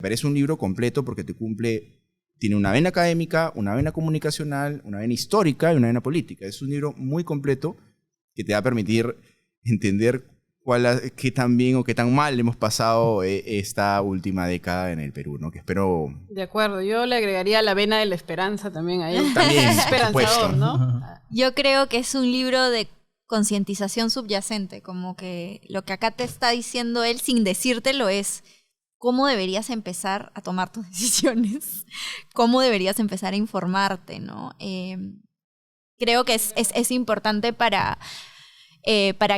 Pero es un libro completo porque tiene una vena académica, una vena comunicacional, una vena histórica y una vena política. Es un libro muy completo que te va a permitir entender qué tan bien o qué tan mal hemos pasado esta última década en el Perú, ¿no? Que espero... De acuerdo, yo le agregaría la vena de la esperanza también a él. También, Es esperanzador, ¿no? Yo creo que es un libro de concientización subyacente, como que lo que acá te está diciendo él sin decírtelo es cómo deberías empezar a tomar tus decisiones, cómo deberías empezar a informarte, ¿no? Creo que es importante para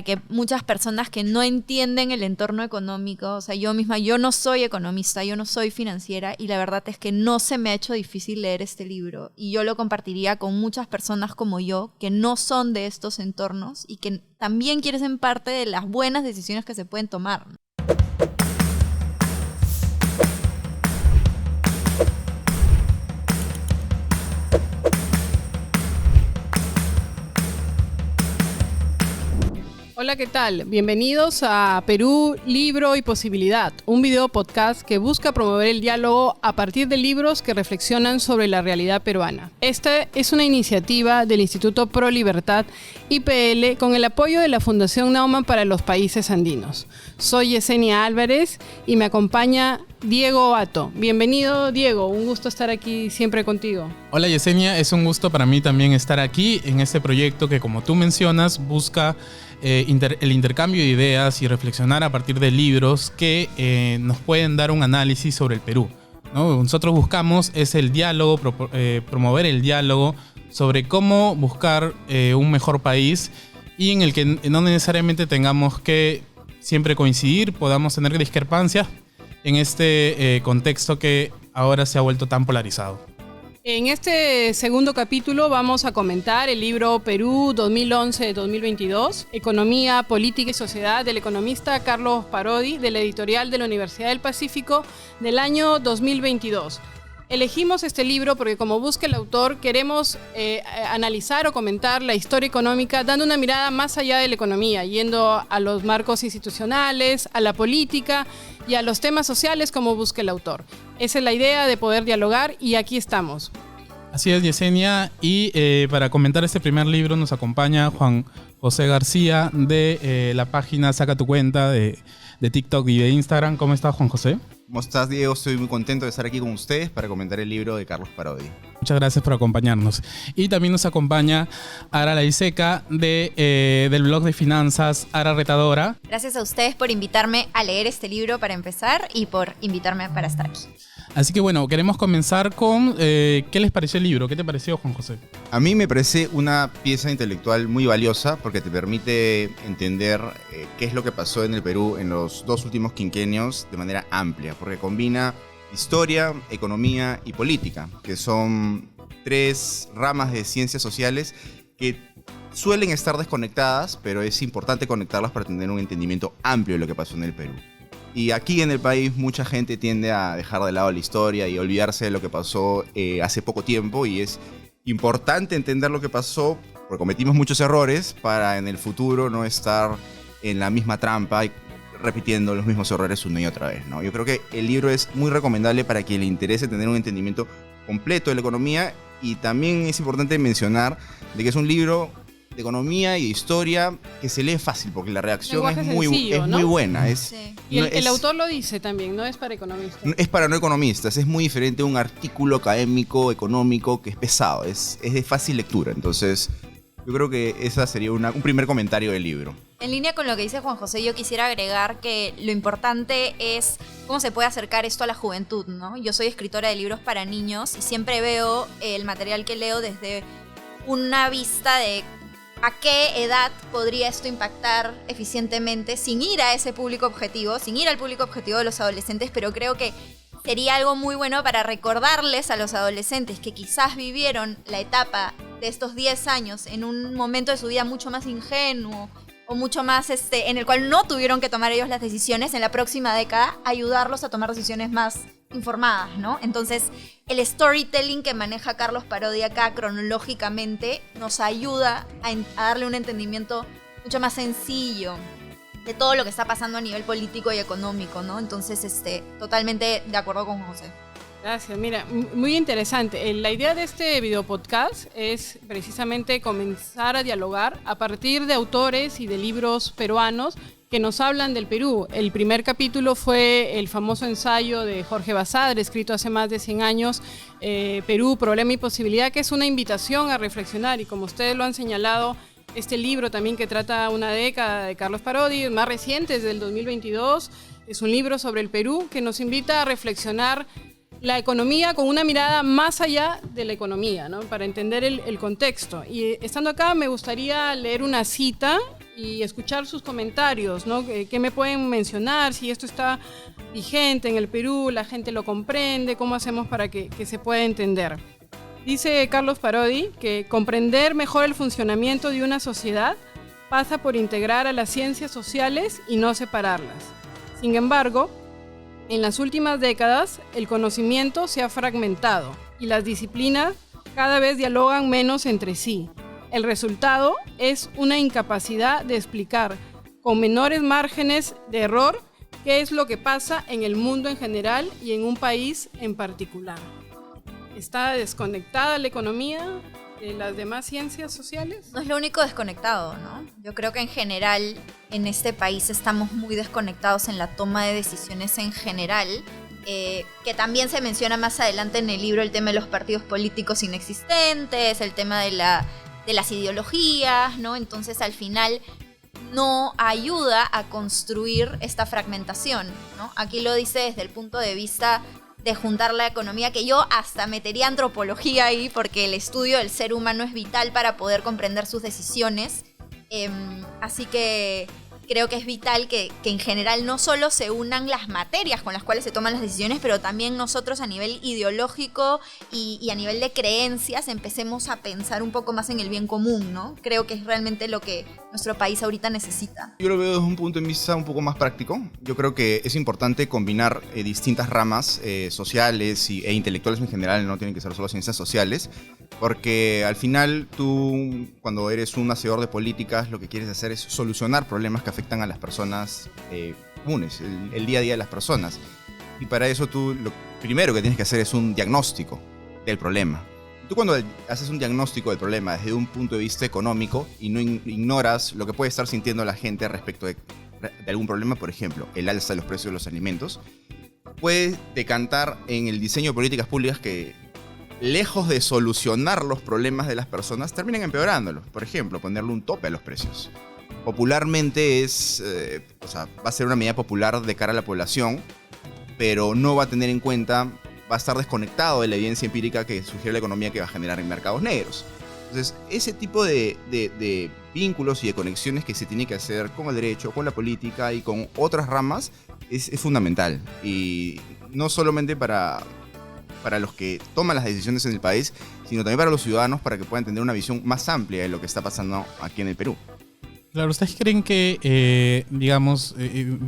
que muchas personas que no entienden el entorno económico, o sea, yo misma, yo no soy economista, yo no soy financiera y la verdad es que no se me ha hecho difícil leer este libro y yo lo compartiría con muchas personas como yo que no son de estos entornos y que también quieren ser parte de las buenas decisiones que se pueden tomar, ¿no? Hola, ¿qué tal? Bienvenidos a Perú, Libro y Posibilidad, un video podcast que busca promover el diálogo a partir de libros que reflexionan sobre la realidad peruana. Esta es una iniciativa del Instituto Pro Libertad IPL con el apoyo de la Fundación Naumann para los Países Andinos. Soy Yesenia Álvarez y me acompaña Diego Ato. Bienvenido, Diego, un gusto estar aquí siempre contigo. Hola Yesenia, es un gusto para mí también estar aquí en este proyecto que, como tú mencionas, busca el intercambio de ideas y reflexionar a partir de libros que nos pueden dar un análisis sobre el Perú, ¿no? Nosotros buscamos el diálogo, promover el diálogo sobre cómo buscar un mejor país y en el que no necesariamente tengamos que siempre coincidir, podamos tener discrepancias en este contexto que ahora se ha vuelto tan polarizado. En este segundo capítulo vamos a comentar el libro Perú 2011-2022, Economía, Política y Sociedad, del economista Carlos Parodi, de la editorial de la Universidad del Pacífico, del año 2022. Elegimos este libro porque, como busca el autor, queremos analizar o comentar la historia económica dando una mirada más allá de la economía, yendo a los marcos institucionales, a la política y a los temas sociales como busca el autor. Esa es la idea de poder dialogar y aquí estamos. Así es, Yesenia, y para comentar este primer libro nos acompaña Juan José García de la página Saca tu Cuenta de TikTok y de Instagram. ¿Cómo estás, Juan José? ¿Cómo estás, Diego? Estoy muy contento de estar aquí con ustedes para comentar el libro de Carlos Parodi. Muchas gracias por acompañarnos. Y también nos acompaña Ara Laiseca del blog de finanzas Ara Retadora. Gracias a ustedes por invitarme a leer este libro para empezar y por invitarme para estar aquí. Así que bueno, queremos comenzar con ¿qué les pareció el libro? ¿Qué te pareció, Juan José? A mí me parece una pieza intelectual muy valiosa porque te permite entender qué es lo que pasó en el Perú en los 2 últimos quinquenios de manera amplia, porque combina historia, economía y política, que son 3 ramas de ciencias sociales que suelen estar desconectadas, pero es importante conectarlas para tener un entendimiento amplio de lo que pasó en el Perú. Y aquí en el país mucha gente tiende a dejar de lado la historia y olvidarse de lo que pasó hace poco tiempo, y es importante entender lo que pasó porque cometimos muchos errores para en el futuro no estar en la misma trampa y repitiendo los mismos errores una y otra vez, ¿no? Yo creo que el libro es muy recomendable para quien le interese tener un entendimiento completo de la economía, y también es importante mencionar de que es un libro de economía y de historia que se lee fácil porque la redacción es muy buena. Sí. Y el autor lo dice también, no es para economistas. Es para no economistas, es muy diferente a un artículo académico, económico, que es pesado, es de fácil lectura. Entonces, yo creo que esa sería un primer comentario del libro. En línea con lo que dice Juan José, yo quisiera agregar que lo importante es cómo se puede acercar esto a la juventud, ¿no? Yo soy escritora de libros para niños y siempre veo el material que leo desde una vista de a qué edad podría esto impactar eficientemente sin ir a ese público objetivo, sin ir al público objetivo de los adolescentes, pero creo que sería algo muy bueno para recordarles a los adolescentes que quizás vivieron la etapa de estos 10 años en un momento de su vida mucho más ingenuo o mucho más en el cual no tuvieron que tomar ellos las decisiones, en la próxima década ayudarlos a tomar decisiones más informadas, ¿no? Entonces, el storytelling que maneja Carlos Parodi acá cronológicamente nos ayuda a darle un entendimiento mucho más sencillo de todo lo que está pasando a nivel político y económico, ¿no? Entonces, totalmente de acuerdo con José. Gracias, mira, muy interesante. La idea de este video podcast es precisamente comenzar a dialogar a partir de autores y de libros peruanos que nos hablan del Perú. El primer capítulo fue el famoso ensayo de Jorge Basadre, escrito hace más de 100 años, Perú, Problema y Posibilidad, que es una invitación a reflexionar, y como ustedes lo han señalado, este libro también que trata una década de Carlos Parodi, más reciente, es del 2022, es un libro sobre el Perú que nos invita a reflexionar la economía con una mirada más allá de la economía, ¿no? Para entender el contexto. Y estando acá me gustaría leer una cita y escuchar sus comentarios, ¿no? ¿Qué me pueden mencionar? Si esto está vigente en el Perú, la gente lo comprende, ¿cómo hacemos para que se pueda entender? Dice Carlos Parodi que comprender mejor el funcionamiento de una sociedad pasa por integrar a las ciencias sociales y no separarlas. Sin embargo, en las últimas décadas, el conocimiento se ha fragmentado y las disciplinas cada vez dialogan menos entre sí. El resultado es una incapacidad de explicar con menores márgenes de error qué es lo que pasa en el mundo en general y en un país en particular. ¿Está desconectada la economía de las demás ciencias sociales? No es lo único desconectado, ¿no? Yo creo que en general en este país estamos muy desconectados en la toma de decisiones en general, que también se menciona más adelante en el libro el tema de los partidos políticos inexistentes, el tema de las ideologías, ¿no? Entonces al final no ayuda a construir esta fragmentación, ¿no? Aquí lo dice desde el punto de vista de juntar la economía, que yo hasta metería antropología ahí, porque el estudio del ser humano es vital para poder comprender sus decisiones. Así que creo que es vital que en general no solo se unan las materias con las cuales se toman las decisiones, pero también nosotros a nivel ideológico y a nivel de creencias empecemos a pensar un poco más en el bien común, ¿no? Creo que es realmente lo que nuestro país ahorita necesita. Yo lo veo desde un punto de vista un poco más práctico. Yo creo que es importante combinar distintas ramas sociales e intelectuales en general, no tienen que ser solo ciencias sociales, porque al final tú, cuando eres un hacedor de políticas, lo que quieres hacer es solucionar problemas que afectan a las personas comunes, el día a día de las personas. Y para eso tú lo primero que tienes que hacer es un diagnóstico del problema. Tú cuando haces un diagnóstico del problema desde un punto de vista económico y no ignoras lo que puede estar sintiendo la gente respecto de algún problema, por ejemplo, el alza de los precios de los alimentos, puedes decantar en el diseño de políticas públicas que, lejos de solucionar los problemas de las personas, terminan empeorándolos. Por ejemplo, ponerle un tope a los precios. Popularmente va a ser una medida popular de cara a la población, pero no va a tener en cuenta, va a estar desconectado de la evidencia empírica que sugiere la economía que va a generar en mercados negros. Entonces, ese tipo de vínculos y de conexiones que se tiene que hacer con el derecho, con la política y con otras ramas es fundamental. Y no solamente para los que toman las decisiones en el país, sino también para los ciudadanos, para que puedan tener una visión más amplia de lo que está pasando aquí en el Perú. Claro, ¿ustedes creen que,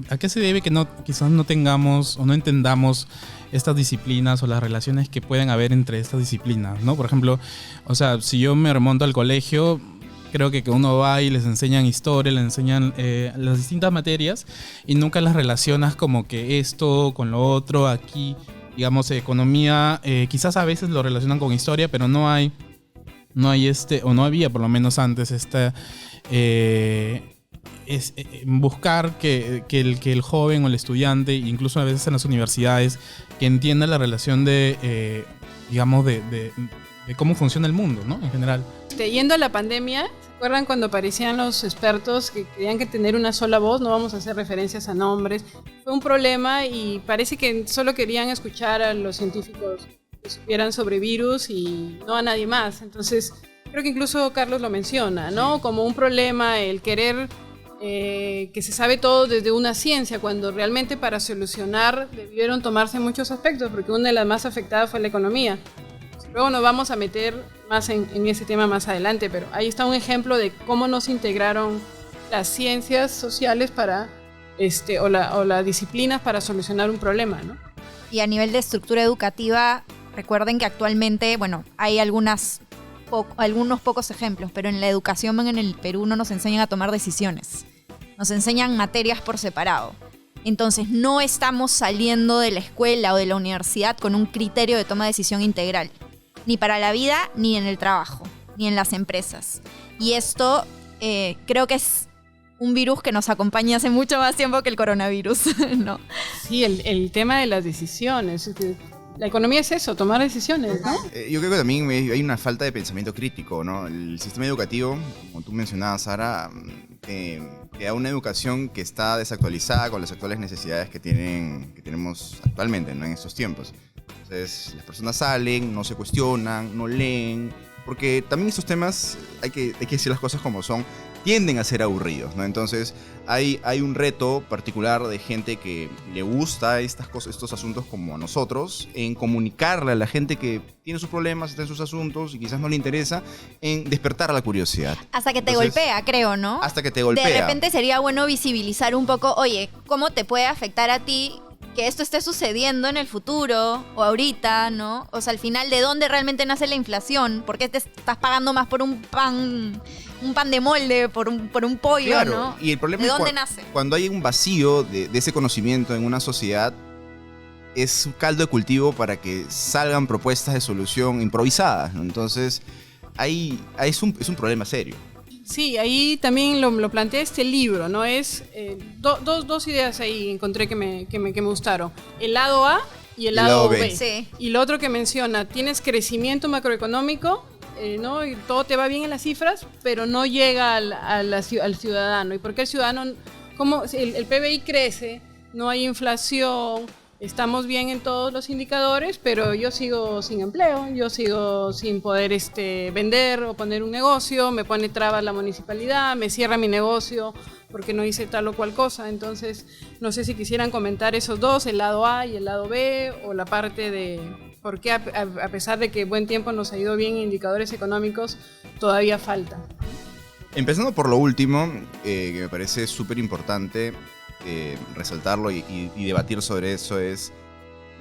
a qué se debe que quizás no tengamos o no entendamos estas disciplinas o las relaciones que pueden haber entre estas disciplinas, ¿no? Por ejemplo, o sea, si yo me remonto al colegio, creo que uno va y les enseñan historia, les enseñan las distintas materias y nunca las relacionas como que esto con lo otro. Aquí, digamos, economía, quizás a veces lo relacionan con historia, pero no hay o no había por lo menos antes buscar que el joven o el estudiante, incluso a veces en las universidades, que entienda la relación de cómo funciona el mundo, ¿no? En general. Yendo a la pandemia, ¿se acuerdan cuando aparecían los expertos que querían que tener una sola voz? No vamos a hacer referencias a nombres. Fue un problema y parece que solo querían escuchar a los científicos que supieran sobre virus y no a nadie más. Entonces, creo que incluso Carlos lo menciona, ¿no? Como un problema el querer que se sabe todo desde una ciencia, cuando realmente para solucionar debieron tomarse muchos aspectos, porque una de las más afectadas fue la economía. Luego nos vamos a meter más en ese tema más adelante, pero ahí está un ejemplo de cómo no se integraron las ciencias sociales para o las disciplinas para solucionar un problema, ¿no? Y a nivel de estructura educativa, recuerden que actualmente, bueno, hay algunos pocos ejemplos, pero en la educación en el Perú no nos enseñan a tomar decisiones. nos enseñan materias por separado. Entonces no estamos saliendo de la escuela o de la universidad con un criterio de toma de decisión integral, ni para la vida, ni en el trabajo, ni en las empresas. Y esto creo que es un virus que nos acompaña hace mucho más tiempo que el coronavirus, ¿no? Sí, el tema de las decisiones. La economía es eso, tomar decisiones, ¿no? Yo creo que también hay una falta de pensamiento crítico, ¿no? El sistema educativo, como tú mencionabas, Sara, que da una educación que está desactualizada con las actuales necesidades que tenemos actualmente, ¿no? En estos tiempos. Entonces, las personas salen, no se cuestionan, no leen, porque también estos temas, hay que decir las cosas como son, tienden a ser aburridos, ¿no? Entonces hay un reto particular de gente que le gusta estas cosas, estos asuntos como a nosotros, en comunicarle a la gente que tiene sus problemas, está en sus asuntos y quizás no le interesa, en despertar la curiosidad. Hasta que te Entonces, golpea, creo, ¿no? Hasta que te golpea. De repente sería bueno visibilizar un poco, oye, ¿cómo te puede afectar a ti que esto esté sucediendo en el futuro o ahorita, ¿no? O sea, al final, ¿de dónde realmente nace la inflación? ¿Por qué te estás pagando más por un pan de molde, por un pollo, Claro, ¿no? y el problema ¿De es dónde nace? cuando hay un vacío de ese conocimiento en una sociedad, es un caldo de cultivo para que salgan propuestas de solución improvisadas, ¿no? Entonces, es un problema serio. Sí, ahí también lo plantea este libro, ¿no? Es dos ideas ahí encontré que me gustaron. El lado A y el lado B. Sí. Y lo otro que menciona, tienes crecimiento macroeconómico, ¿no? Y todo te va bien en las cifras, pero no llega al ciudadano. ¿Y por qué el ciudadano? ¿Cómo el PBI crece? No hay inflación. Estamos bien en todos los indicadores, pero yo sigo sin empleo, yo sigo sin poder vender o poner un negocio, me pone trabas la municipalidad, me cierra mi negocio porque no hice tal o cual cosa. Entonces, no sé si quisieran comentar esos dos, el lado A y el lado B, o la parte de por qué a pesar de que buen tiempo nos ha ido bien en indicadores económicos, todavía falta. Empezando por lo último, que me parece súper importante resaltarlo y debatir sobre eso, es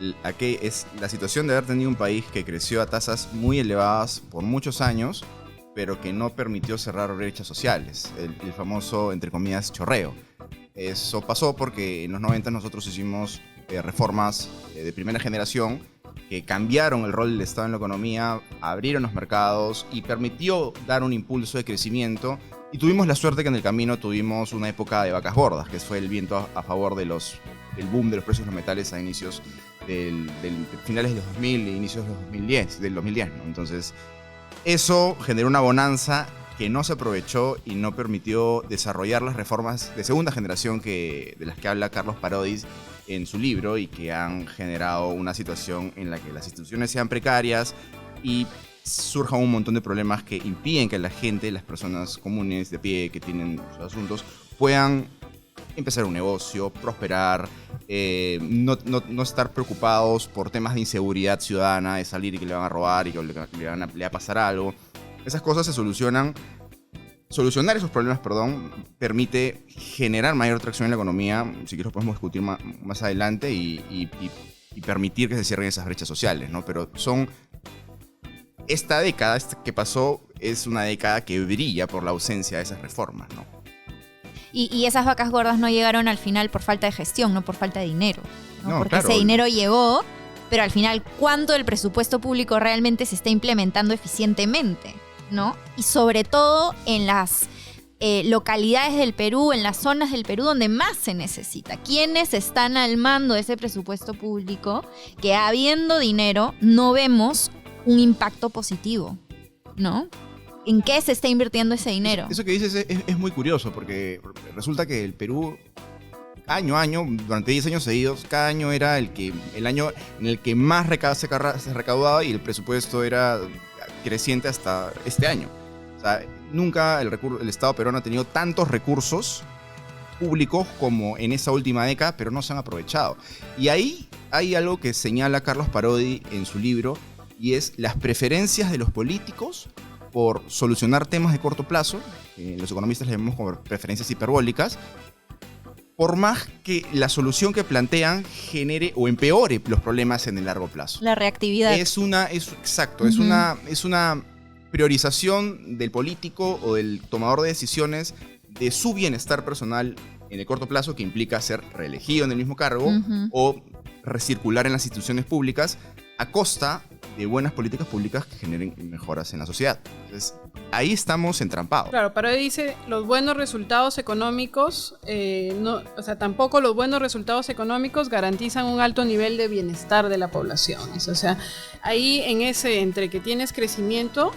la situación de haber tenido un país que creció a tasas muy elevadas por muchos años, pero que no permitió cerrar brechas sociales, el famoso, entre comillas, chorreo. Eso pasó porque en los 90 nosotros hicimos reformas de primera generación que cambiaron el rol del Estado en la economía, abrieron los mercados y permitió dar un impulso de crecimiento. Y tuvimos la suerte que en el camino tuvimos una época de vacas gordas, que fue el viento a favor del boom de los precios de los metales a inicios del finales de los 2000 e inicios del 2010, ¿no? Entonces, eso generó una bonanza que no se aprovechó y no permitió desarrollar las reformas de segunda generación de las que habla Carlos Parodi en su libro y que han generado una situación en la que las instituciones sean precarias y surjan un montón de problemas que impiden que la gente, las personas comunes de pie que tienen sus asuntos, puedan empezar un negocio, prosperar, no estar preocupados por temas de inseguridad ciudadana, de salir y que le van a robar y que le va a pasar algo. Esas cosas se solucionan. Solucionar esos problemas, permite generar mayor tracción en la economía, si quieres podemos discutir más adelante, y permitir que se cierren esas brechas sociales, ¿no? Pero esta década que pasó es una década que brilla por la ausencia de esas reformas, ¿no? Y esas vacas gordas no llegaron al final por falta de gestión, no por falta de dinero, ¿no? No, porque claro. ese dinero llegó, pero al final, ¿cuánto del presupuesto público realmente se está implementando eficientemente, ¿no? Y sobre todo en las localidades del Perú, en las zonas del Perú donde más se necesita. ¿Quiénes están al mando de ese presupuesto público que, habiendo dinero, no vemos un impacto positivo, ¿no? ¿En qué se está invirtiendo ese dinero? Eso que dices es muy curioso, porque resulta que el Perú, año a año, durante 10 años seguidos, cada año era el año en el que más se recaudaba y el presupuesto era creciente hasta este año. O sea, nunca el Estado peruano ha tenido tantos recursos públicos como en esa última década, pero no se han aprovechado. Y ahí hay algo que señala Carlos Parodi en su libro, y es las preferencias de los políticos por solucionar temas de corto plazo, los economistas les llamamos como preferencias hiperbólicas, por más que la solución que plantean genere o empeore los problemas en el largo plazo. La reactividad. Exacto, es una priorización del político o del tomador de decisiones de su bienestar personal en el corto plazo, que implica ser reelegido en el mismo cargo o recircular en las instituciones públicas a costa de buenas políticas públicas que generen mejoras en la sociedad. Entonces, ahí estamos entrampados. Claro, Parodi dice, los buenos resultados económicos, tampoco los buenos resultados económicos garantizan un alto nivel de bienestar de la población. O sea, ahí en ese, entre que tienes crecimiento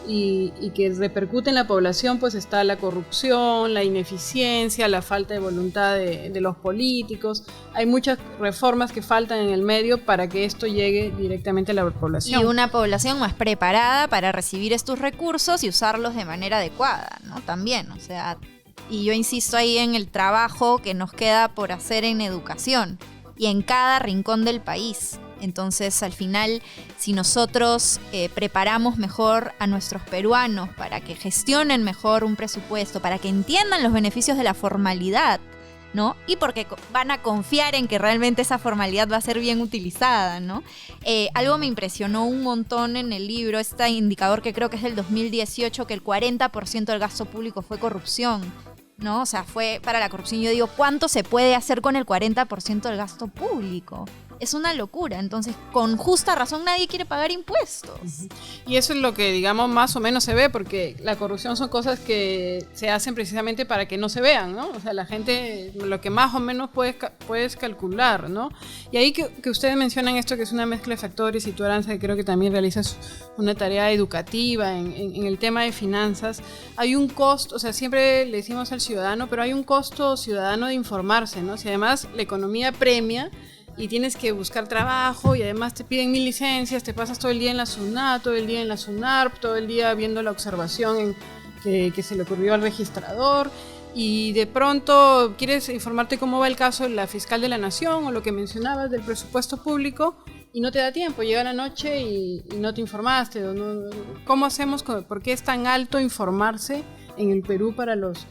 y que repercute en la población, pues está la corrupción, la ineficiencia, la falta de voluntad de los políticos. Hay muchas reformas que faltan en el medio para que esto llegue directamente a la población. Y una población más preparada para recibir estos recursos y usarlos de manera adecuada, ¿no? También, o sea, y yo insisto ahí en el trabajo que nos queda por hacer en educación y en cada rincón del país. Entonces, al final, si nosotros preparamos mejor a nuestros peruanos para que gestionen mejor un presupuesto, para que entiendan los beneficios de la formalidad, ¿no? Y porque van a confiar en que realmente esa formalidad va a ser bien utilizada, ¿no? Algo me impresionó un montón en el libro, este indicador que creo que es del 2018, que el 40% del gasto público fue corrupción, ¿no? O sea, fue para la corrupción. Yo digo, ¿cuánto se puede hacer con el 40% del gasto público? Es una locura. Entonces, con justa razón, nadie quiere pagar impuestos. Y eso es lo que, digamos, más o menos se ve, porque la corrupción son cosas que se hacen precisamente para que no se vean, ¿no? O sea, la gente, lo que más o menos puedes calcular, ¿no? Y ahí que ustedes mencionan esto, que es una mezcla de factores, y tú, Arantxa, que creo que también realizas una tarea educativa en el tema de finanzas, hay un costo, o sea, siempre le decimos al ciudadano, pero hay un costo ciudadano de informarse, ¿no? Si además la economía premia, y tienes que buscar trabajo y además te piden 1000 licencias, te pasas todo el día en la SUNAT, todo el día en la SUNARP, todo el día viendo la observación que se le ocurrió al registrador, y de pronto quieres informarte cómo va el caso de la fiscal de la Nación o lo que mencionabas del presupuesto público y no te da tiempo, llega la noche y no te informaste. ¿Cómo hacemos? ¿Por qué es tan alto informarse en el Perú para los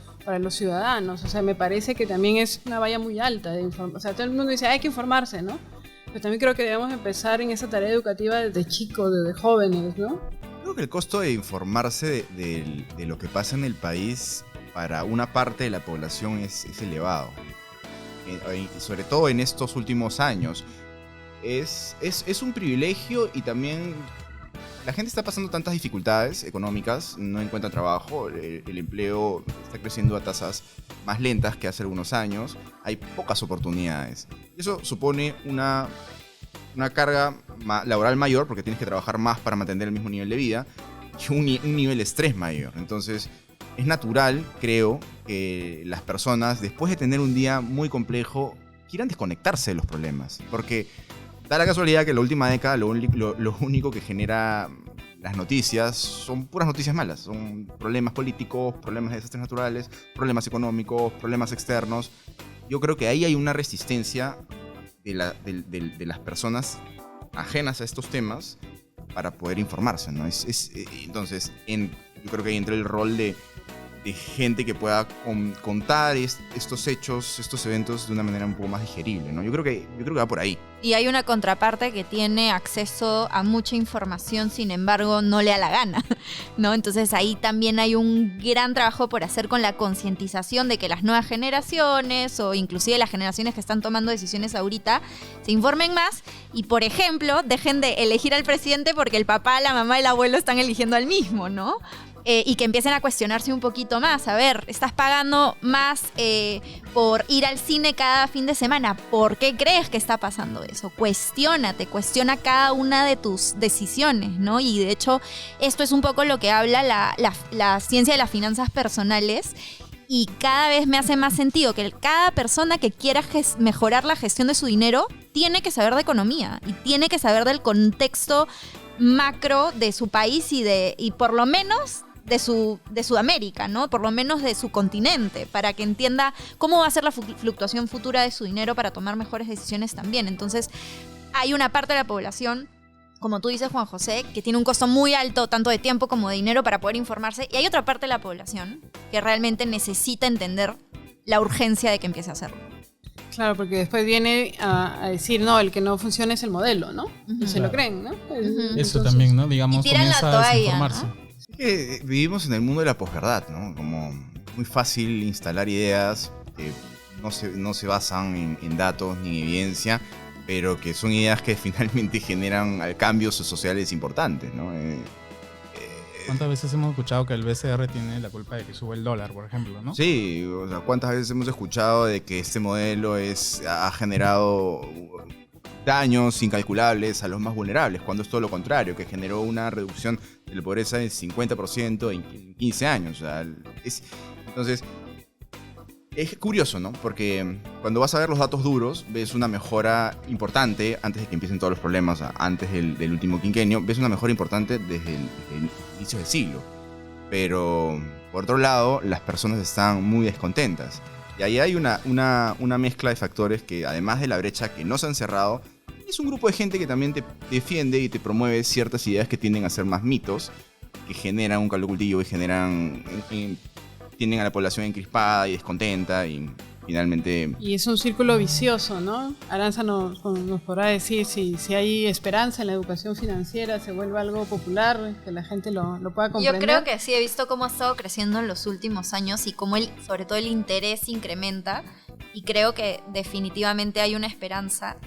ciudadanos? O sea, me parece que también es una valla muy alta de informar. O sea, todo el mundo dice, hay que informarse, ¿no? Pero también creo que debemos empezar en esa tarea educativa desde chicos, desde jóvenes, ¿no? Creo que el costo de informarse de lo que pasa en el país para una parte de la población es elevado. Sobre todo en estos últimos años. Es un privilegio, y también la gente está pasando tantas dificultades económicas, no encuentra trabajo, el empleo está creciendo a tasas más lentas que hace algunos años, hay pocas oportunidades. Eso supone una carga laboral mayor, porque tienes que trabajar más para mantener el mismo nivel de vida, y un nivel de estrés mayor. Entonces, es natural, creo, que las personas, después de tener un día muy complejo, quieran desconectarse de los problemas, porque da la casualidad que en la última década lo único que genera las noticias son puras noticias malas. Son problemas políticos, problemas de desastres naturales, problemas económicos, problemas externos. Yo creo que ahí hay una resistencia de las personas ajenas a estos temas para poder informarse, ¿no? Entonces, yo creo que ahí entra el rol de gente que pueda contar estos hechos, estos eventos de una manera un poco más digerible, ¿no? Yo creo que va por ahí. Y hay una contraparte que tiene acceso a mucha información, sin embargo, no le da la gana, ¿no? Entonces ahí también hay un gran trabajo por hacer con la concientización de que las nuevas generaciones, o inclusive las generaciones que están tomando decisiones ahorita, se informen más y, por ejemplo, dejen de elegir al presidente porque el papá, la mamá y el abuelo están eligiendo al mismo, ¿no? Y que empiecen a cuestionarse un poquito más. A ver, estás pagando más por ir al cine cada fin de semana. ¿Por qué crees que está pasando eso? Cuestiona cada una de tus decisiones, ¿no? Y de hecho, esto es un poco lo que habla la ciencia de las finanzas personales. Y cada vez me hace más sentido que cada persona que quiera mejorar la gestión de su dinero tiene que saber de economía y tiene que saber del contexto macro de su país y por lo menos de Sudamérica, ¿no? Por lo menos de su continente, para que entienda cómo va a ser la fluctuación futura de su dinero para tomar mejores decisiones también. Entonces, hay una parte de la población, como tú dices, Juan José, que tiene un costo muy alto, tanto de tiempo como de dinero, para poder informarse, y hay otra parte de la población que realmente necesita entender la urgencia de que empiece a hacerlo. Claro, porque después viene a decir, no, el que no funciona es el modelo, ¿no? Y se lo creen, ¿no? Eso también, ¿no? Digamos, y tiran comienza la toalla, a desinformarse. ¿no? Es que vivimos en el mundo de la posverdad, ¿no? Como muy fácil instalar ideas que no se basan en datos ni en evidencia, pero que son ideas que finalmente generan cambios sociales importantes, ¿no? ¿Cuántas veces hemos escuchado que el BCR tiene la culpa de que sube el dólar, por ejemplo, ¿no? Sí, o sea, ¿cuántas veces hemos escuchado de que este modelo ha generado daños incalculables a los más vulnerables, cuando es todo lo contrario, que generó una reducción de la pobreza del 50% en 15 años? O sea, entonces, es curioso, ¿no? Porque cuando vas a ver los datos duros, ves una mejora importante antes de que empiecen todos los problemas, antes del último quinquenio, ves una mejora importante desde el inicio del siglo. Pero, por otro lado, las personas están muy descontentas. Y ahí hay una mezcla de factores que, además de la brecha que no se han cerrado, es un grupo de gente que también te defiende y te promueve ciertas ideas que tienden a ser más mitos, que generan un caldo cultivo y tienen a la población encrispada y descontenta y finalmente... Y es un círculo vicioso, ¿no? Aranza nos podrá decir si hay esperanza en la educación financiera, se vuelve algo popular, que la gente lo pueda comprender. Yo creo que sí, he visto cómo ha estado creciendo en los últimos años y cómo sobre todo el interés incrementa, y creo que definitivamente hay una esperanza.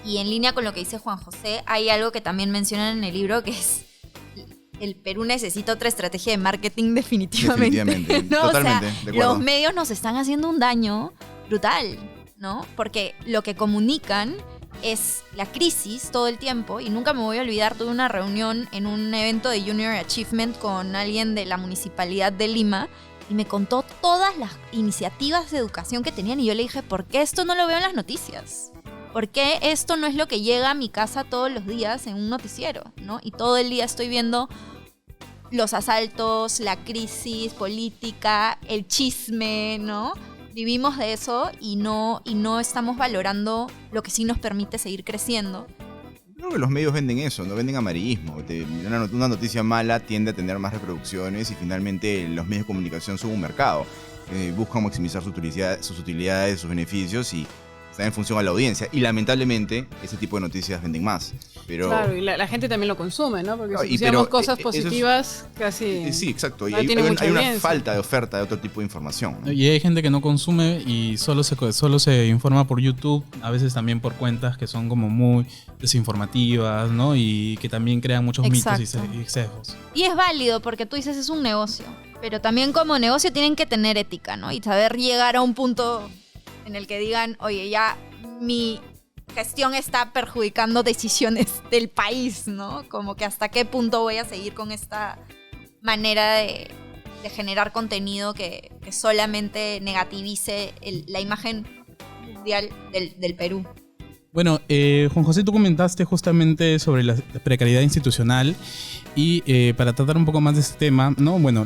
Y en línea con lo que dice Juan José, hay algo que también mencionan en el libro, que es: el Perú necesita otra estrategia de marketing definitivamente. ¿No? Totalmente, o sea, de acuerdo. Los medios nos están haciendo un daño brutal, ¿no? Porque lo que comunican es la crisis todo el tiempo, y nunca me voy a olvidar, tuve una reunión en un evento de Junior Achievement con alguien de la Municipalidad de Lima, y me contó todas las iniciativas de educación que tenían, y yo le dije, ¿por qué esto no lo veo en las noticias? ¿Por qué esto no es lo que llega a mi casa todos los días en un noticiero, ¿no? Y todo el día estoy viendo los asaltos, la crisis política, el chisme, ¿no? Vivimos de eso y no estamos valorando lo que sí nos permite seguir creciendo. Creo que los medios venden eso, no venden amarillismo. Una noticia mala tiende a tener más reproducciones y finalmente los medios de comunicación son un mercado. Buscan maximizar sus utilidades, sus beneficios y están en función a la audiencia. Y lamentablemente ese tipo de noticias venden más. Pero... Claro, y la gente también lo consume, ¿no? Porque si pusiéramos cosas positivas, casi... Sí, exacto. Y no hay una audiencia. falta de oferta de otro tipo de información, ¿no? Y hay gente que no consume y solo se informa por YouTube, a veces también por cuentas que son como muy desinformativas, ¿no? Y que también crean muchos mitos y sesgos. Y es válido porque tú dices es un negocio, pero también como negocio tienen que tener ética, ¿no? Y saber llegar a un punto en el que digan, oye, ya mi gestión está perjudicando decisiones del país, ¿no? Como que hasta qué punto voy a seguir con esta manera de generar contenido que solamente negativice la imagen mundial del Perú. Bueno, Juan José, tú comentaste justamente sobre la precariedad institucional y para tratar un poco más de este tema, ¿no? Bueno,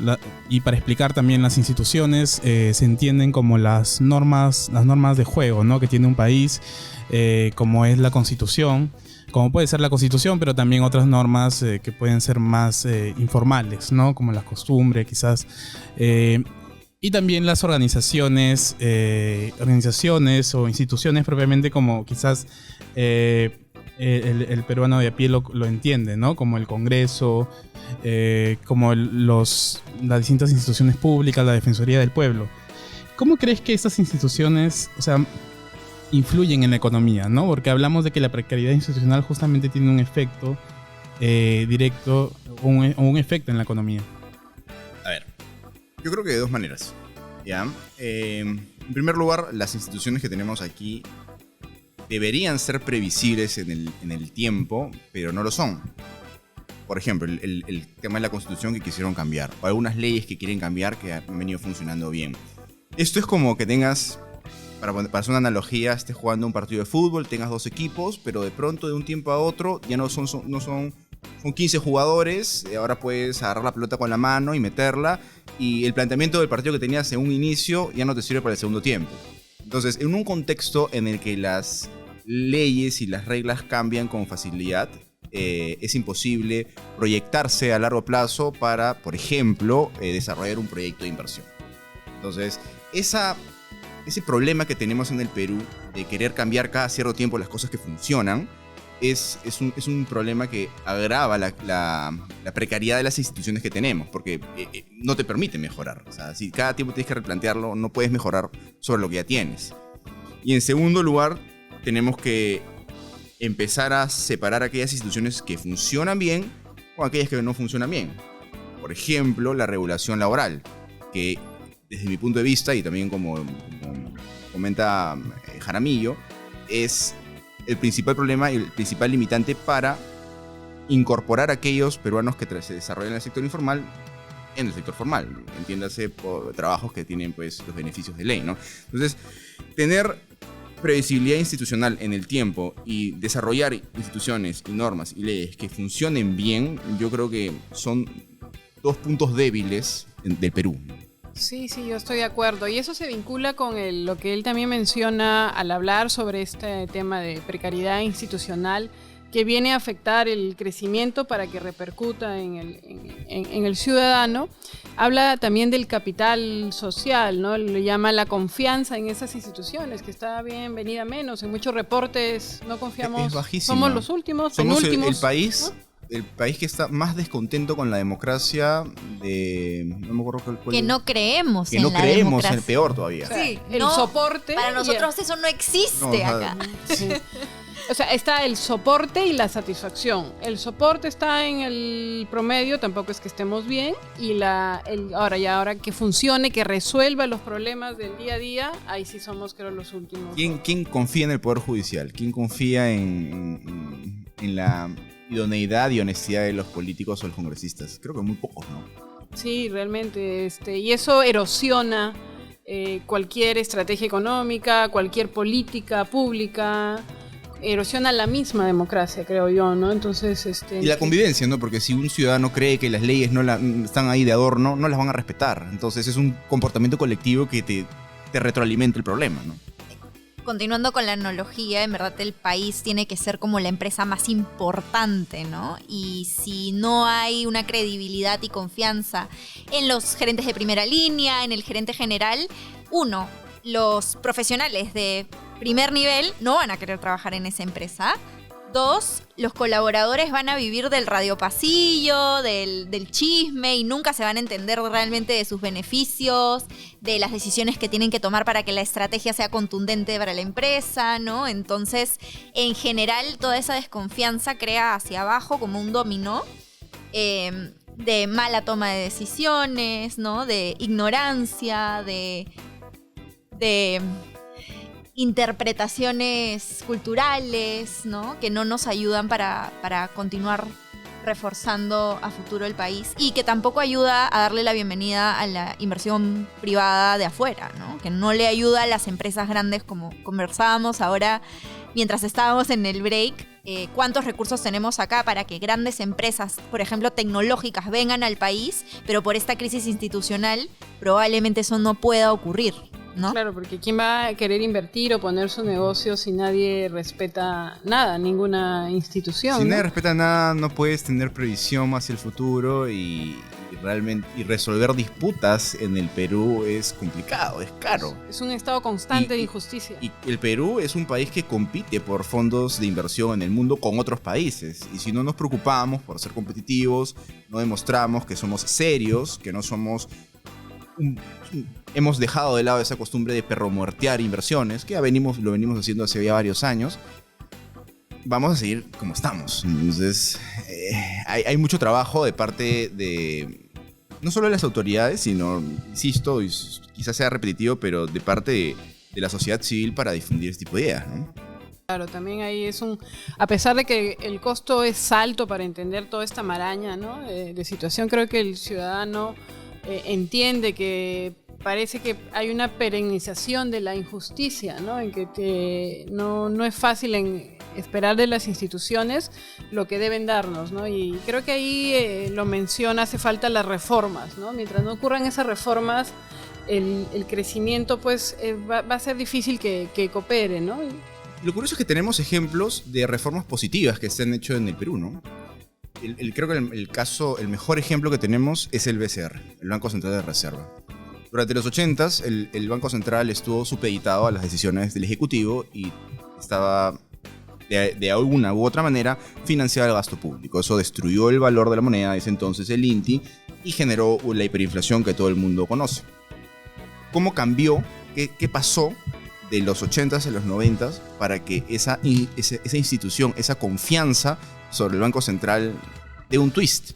y para explicar también las instituciones, se entienden como las normas de juego, ¿no? Que tiene un país, como es la Constitución, como puede ser la Constitución, pero también otras normas que pueden ser más informales, ¿no? Como las costumbres, quizás. Y también las organizaciones o instituciones propiamente, como quizás el peruano de a pie lo entiende, ¿no? Como el Congreso, como las distintas instituciones públicas, la Defensoría del Pueblo. ¿Cómo crees que estas instituciones, o sea, influyen en la economía, ¿no? Porque hablamos de que la precariedad institucional justamente tiene un efecto directo o un efecto en la economía. A ver, yo creo que de dos maneras, ¿ya? En primer lugar, las instituciones que tenemos aquí deberían ser previsibles en el tiempo, pero no lo son. Por ejemplo, el tema de la Constitución que quisieron cambiar, o algunas leyes que quieren cambiar que han venido funcionando bien. Esto es como que tengas, para hacer una analogía, estés jugando un partido de fútbol, tengas dos equipos, pero de pronto de un tiempo a otro ya no son 15 jugadores, ahora puedes agarrar la pelota con la mano y meterla, y el planteamiento del partido que tenías en un inicio ya no te sirve para el segundo tiempo. Entonces, en un contexto en el que las leyes y las reglas cambian con facilidad, es imposible proyectarse a largo plazo para, por ejemplo, desarrollar un proyecto de inversión. Entonces, ese problema que tenemos en el Perú de querer cambiar cada cierto tiempo las cosas que funcionan, es un problema que agrava la precariedad de las instituciones que tenemos, porque no te permite mejorar. O sea, si cada tiempo tienes que replantearlo, no puedes mejorar sobre lo que ya tienes. Y en segundo lugar, tenemos que empezar a separar aquellas instituciones que funcionan bien con aquellas que no funcionan bien. Por ejemplo, la regulación laboral, que desde mi punto de vista, y también como comenta Jaramillo, es el principal problema y el principal limitante para incorporar a aquellos peruanos que se desarrollan en el sector informal en el sector formal, entiéndase por trabajos que tienen pues los beneficios de ley, ¿no? Entonces, tener previsibilidad institucional en el tiempo y desarrollar instituciones y normas y leyes que funcionen bien, yo creo que son dos puntos débiles del Perú. Sí, yo estoy de acuerdo. Y eso se vincula con lo que él también menciona al hablar sobre este tema de precariedad institucional que viene a afectar el crecimiento para que repercuta en el ciudadano. Habla también del capital social, ¿no? Le llama la confianza en esas instituciones, que está bien venida menos. En muchos reportes no confiamos. Es bajísima. Somos los últimos, somos penúltimos. El país... ¿no? El país que está más descontento con la democracia no me acuerdo cuál. Que no creemos que en no la creemos democracia. en el peor todavía. Sí, El no, soporte. Para nosotros eso no existe acá. Sí. O sea, está el soporte y la satisfacción. El soporte está en el promedio, tampoco es que estemos bien. Y ahora que funcione, que resuelva los problemas del día a día, ahí sí somos, creo, los últimos. ¿Quién confía en el Poder Judicial? ¿Quién confía en la idoneidad y honestidad de los políticos o los congresistas? Creo que muy pocos, ¿no? Sí, realmente. Y eso erosiona cualquier estrategia económica, cualquier política pública. Erosiona la misma democracia, creo yo, ¿no? Entonces, y la convivencia, ¿no? Porque si un ciudadano cree que las leyes están ahí de adorno, no las van a respetar. Entonces es un comportamiento colectivo que te retroalimenta el problema, ¿no? Continuando con la analogía, en verdad el país tiene que ser como la empresa más importante, ¿no? Y si no hay una credibilidad y confianza en los gerentes de primera línea, en el gerente general, los profesionales de primer nivel no van a querer trabajar en esa empresa. 2, los colaboradores van a vivir del radiopasillo, del chisme y nunca se van a entender realmente de sus beneficios, de las decisiones que tienen que tomar para que la estrategia sea contundente para la empresa, ¿no? Entonces, en general, toda esa desconfianza crea hacia abajo como un dominó de mala toma de decisiones, ¿no? De ignorancia, de interpretaciones culturales, ¿no? Que no nos ayudan para continuar reforzando a futuro el país y que tampoco ayuda a darle la bienvenida a la inversión privada de afuera, ¿no? Que no le ayuda a las empresas grandes, como conversábamos ahora mientras estábamos en el break. ¿Cuántos recursos tenemos acá para que grandes empresas, por ejemplo tecnológicas, vengan al país, pero por esta crisis institucional probablemente eso no pueda ocurrir, ¿no? Claro, porque ¿quién va a querer invertir o poner su negocio si nadie respeta nada, ninguna institución? Si ¿no? nadie respeta nada, no puedes tener previsión hacia el futuro y resolver disputas en el Perú es complicado, es caro. Es un estado constante de injusticia. Y el Perú es un país que compite por fondos de inversión en el mundo con otros países. Y si no nos preocupamos por ser competitivos, no demostramos que somos serios, que no somos... hemos dejado de lado esa costumbre de perromuertear inversiones, que lo venimos haciendo hace ya varios años, vamos a seguir como estamos. Entonces, hay mucho trabajo de parte de... no solo de las autoridades, sino, insisto, y quizás sea repetitivo, pero de parte de la sociedad civil para difundir este tipo de ideas, ¿no? Claro, también ahí a pesar de que el costo es alto para entender toda esta maraña, ¿no? de situación, creo que el ciudadano entiende que parece que hay una perennización de la injusticia, ¿no? En que no es fácil esperar de las instituciones lo que deben darnos, ¿no? Y creo que ahí lo menciona, hace falta las reformas, ¿no? Mientras no ocurran esas reformas, el crecimiento pues va a ser difícil que coopere, ¿no? Lo curioso es que tenemos ejemplos de reformas positivas que se han hecho en el Perú, ¿no? Creo que el mejor ejemplo que tenemos es el BCR, el Banco Central de Reserva. Durante los 80s, el Banco Central estuvo supeditado a las decisiones del Ejecutivo y estaba de alguna u otra manera financiaba el gasto público. Eso destruyó el valor de la moneda de ese entonces, el INTI, y generó la hiperinflación que todo el mundo conoce. ¿Cómo cambió? ¿Qué pasó de los 80s a los 90s para que esa institución, esa confianza sobre el Banco Central dé un twist?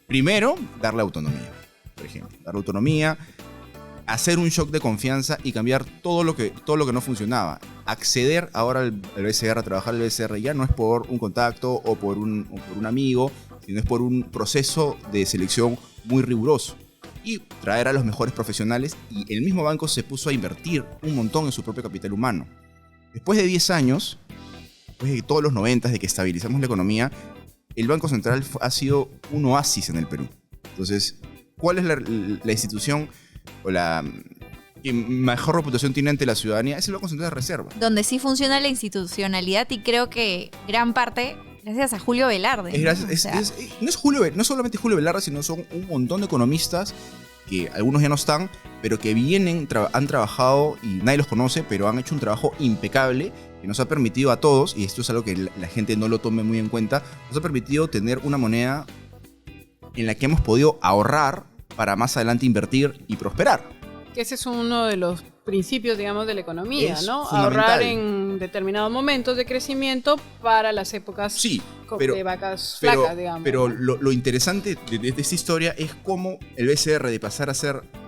Primero, darle autonomía, por ejemplo. Darle autonomía, hacer un shock de confianza y cambiar todo lo que no funcionaba. Acceder ahora al BCR, a trabajar al BCR, ya no es por un contacto o por un amigo, sino es por un proceso de selección muy riguroso. Y traer a los mejores profesionales, y el mismo banco se puso a invertir un montón en su propio capital humano. Después de 10 años, después de todos los 90s, de que estabilizamos la economía, el Banco Central ha sido un oasis en el Perú. Entonces, ¿cuál es la institución o la que mejor reputación tiene ante la ciudadanía? Es el Banco Central de Reserva. Donde sí funciona la institucionalidad, y creo que gran parte gracias a Julio Velarde. No solamente Julio Velarde, sino son un montón de economistas que algunos ya no están, pero que han trabajado, y nadie los conoce, pero han hecho un trabajo impecable que nos ha permitido a todos, y esto es algo que la gente no lo tome muy en cuenta, nos ha permitido tener una moneda en la que hemos podido ahorrar para más adelante invertir y prosperar. Que ese es uno de los principios, digamos, de la economía, Es ¿no? fundamental. Ahorrar en determinados momentos de crecimiento para las épocas de vacas flacas, digamos. Pero lo interesante de esta historia es cómo el BCR, de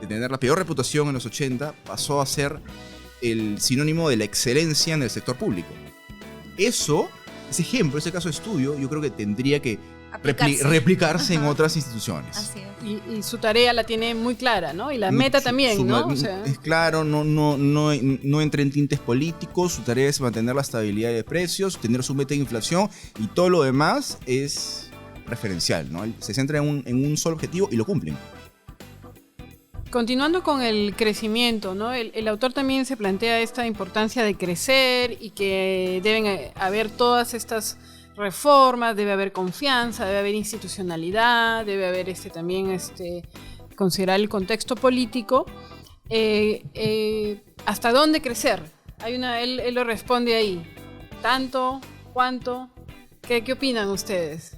tener la peor reputación en los 80, pasó a ser el sinónimo de la excelencia en el sector público. Ese ejemplo, ese caso de estudio, yo creo que tendría que replicarse en otras instituciones. Así es. Y su tarea la tiene muy clara, ¿no? Y la meta también, ¿no? O sea, es claro, no entra en tintes políticos, su tarea es mantener la estabilidad de precios, tener su meta de inflación, y todo lo demás es referencial, ¿no? Se centra en un solo objetivo y lo cumplen. continuando con el crecimiento, ¿no? El autor también se plantea esta importancia de crecer y que deben haber todas estas reformas, debe haber confianza, debe haber institucionalidad, debe haber considerar el contexto político. ¿Hasta dónde crecer? Él lo responde ahí. ¿Tanto? ¿Cuánto? ¿Qué opinan ustedes?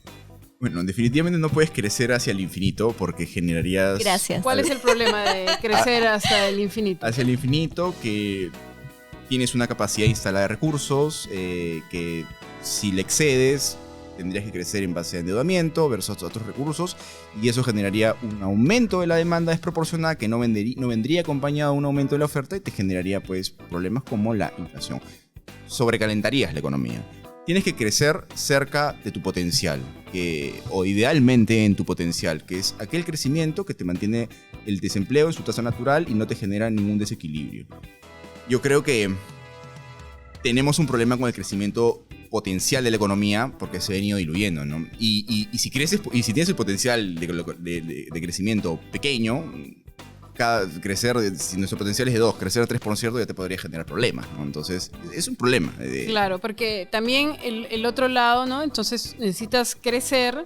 Bueno, definitivamente no puedes crecer hacia el infinito porque generarías... Gracias. ¿Cuál es el problema de crecer hasta el infinito? Hacia el infinito, que tienes una capacidad instalada de recursos, que si le excedes tendrías que crecer en base a endeudamiento versus otros recursos, y eso generaría un aumento de la demanda desproporcionada que no vendría acompañado de un aumento de la oferta, y te generaría pues problemas como la inflación. Sobrecalentarías la economía. Tienes que crecer cerca de tu potencial, o idealmente en tu potencial, que es aquel crecimiento que te mantiene el desempleo en su tasa natural y no te genera ningún desequilibrio. Yo creo que tenemos un problema con el crecimiento potencial de la economía porque se ha venido diluyendo, ¿no? Y si creces, y si tienes el potencial de crecimiento pequeño, si nuestro potencial es de 2, crecer a 3% ya te podría generar problemas, ¿no? Entonces, es un problema. Claro, porque también el otro lado, ¿no? Entonces necesitas crecer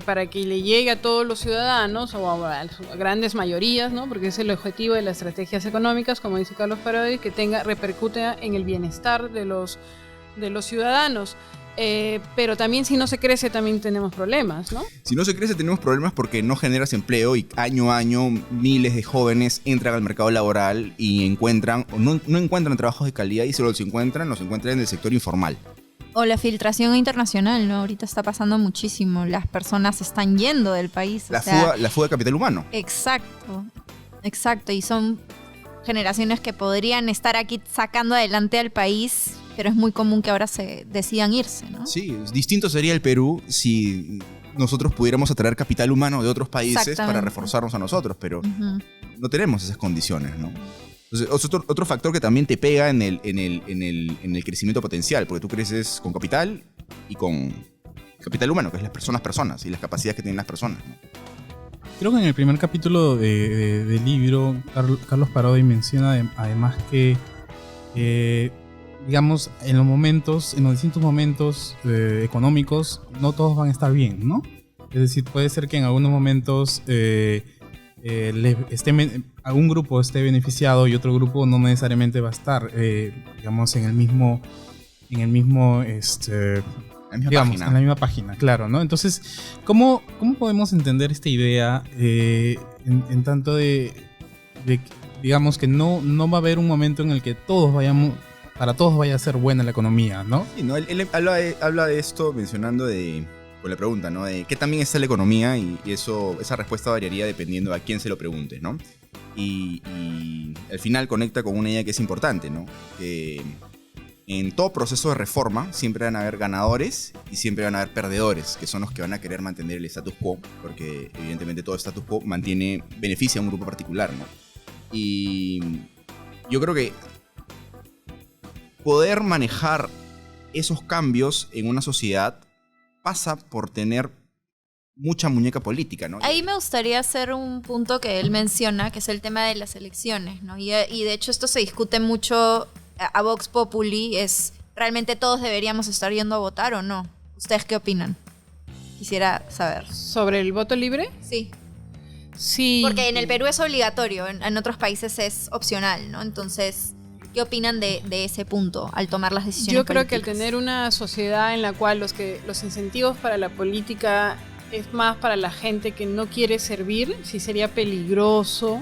para que le llegue a todos los ciudadanos o a grandes mayorías, ¿no? Porque ese es el objetivo de las estrategias económicas, como dice Carlos Parodi, que repercute en el bienestar de los ciudadanos. Pero también si no se crece también tenemos problemas, ¿no? Si no se crece tenemos problemas porque no generas empleo y año a año miles de jóvenes entran al mercado laboral y no encuentran trabajos de calidad, y si los encuentran en el sector informal. O la filtración internacional, ¿no? Ahorita está pasando muchísimo. Las personas están yendo del país. La fuga de capital humano. Exacto. Y son generaciones que podrían estar aquí sacando adelante al país, pero es muy común que ahora se decidan irse, ¿no? Sí, distinto sería el Perú si nosotros pudiéramos atraer capital humano de otros países para reforzarnos a nosotros, pero no tenemos esas condiciones, ¿no? Entonces, otro factor que también te pega en el crecimiento potencial, porque tú creces con capital y con capital humano, que es las personas y las capacidades que tienen las personas, ¿no? Creo que en el primer capítulo del libro, Carlos Parodi menciona además que, digamos, en los distintos momentos económicos, no todos van a estar bien, ¿no? Es decir, puede ser que en algunos momentos algún grupo esté beneficiado y otro grupo no necesariamente va a estar, digamos, en el mismo en el mismo, La misma digamos, página. en la misma página, claro, ¿no? Entonces, ¿cómo podemos entender esta idea en tanto digamos que no va a haber un momento en el que para todos vaya a ser buena la economía, ¿no? Sí, ¿no? Él habla de esto mencionando con la pregunta, ¿no? De qué también está la economía y esa respuesta variaría dependiendo a quién se lo pregunte, ¿no? Y al final conecta con una idea que es importante, ¿no? Que en todo proceso de reforma siempre van a haber ganadores y siempre van a haber perdedores, que son los que van a querer mantener el status quo, porque evidentemente todo status quo beneficia a un grupo particular, ¿no? Y yo creo que poder manejar esos cambios en una sociedad pasa por tener mucha muñeca política, ¿no? Ahí me gustaría hacer un punto que él menciona, que es el tema de las elecciones, ¿no? Y de hecho esto se discute mucho a Vox Populi, es ¿realmente todos deberíamos estar yendo a votar o no? ¿Ustedes qué opinan? Quisiera saber. ¿Sobre el voto libre? Sí. Sí. Porque en el Perú es obligatorio, en otros países es opcional, ¿no? Entonces, ¿qué opinan de ese punto al tomar las decisiones Yo creo que al políticas? tener una sociedad en la cual los incentivos para la política es más para la gente que no quiere servir, sí sería peligroso,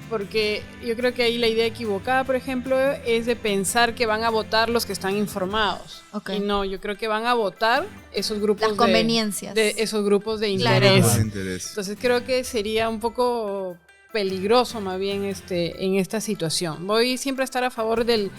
porque yo creo que ahí la idea equivocada, por ejemplo, es de pensar que van a votar los que están informados. Ok. Y no, yo creo que van a votar esos grupos Las conveniencias. de esos grupos de Claro. interés. Interés. Entonces creo que sería un poco peligroso más bien en esta situación. Voy siempre a estar a favor del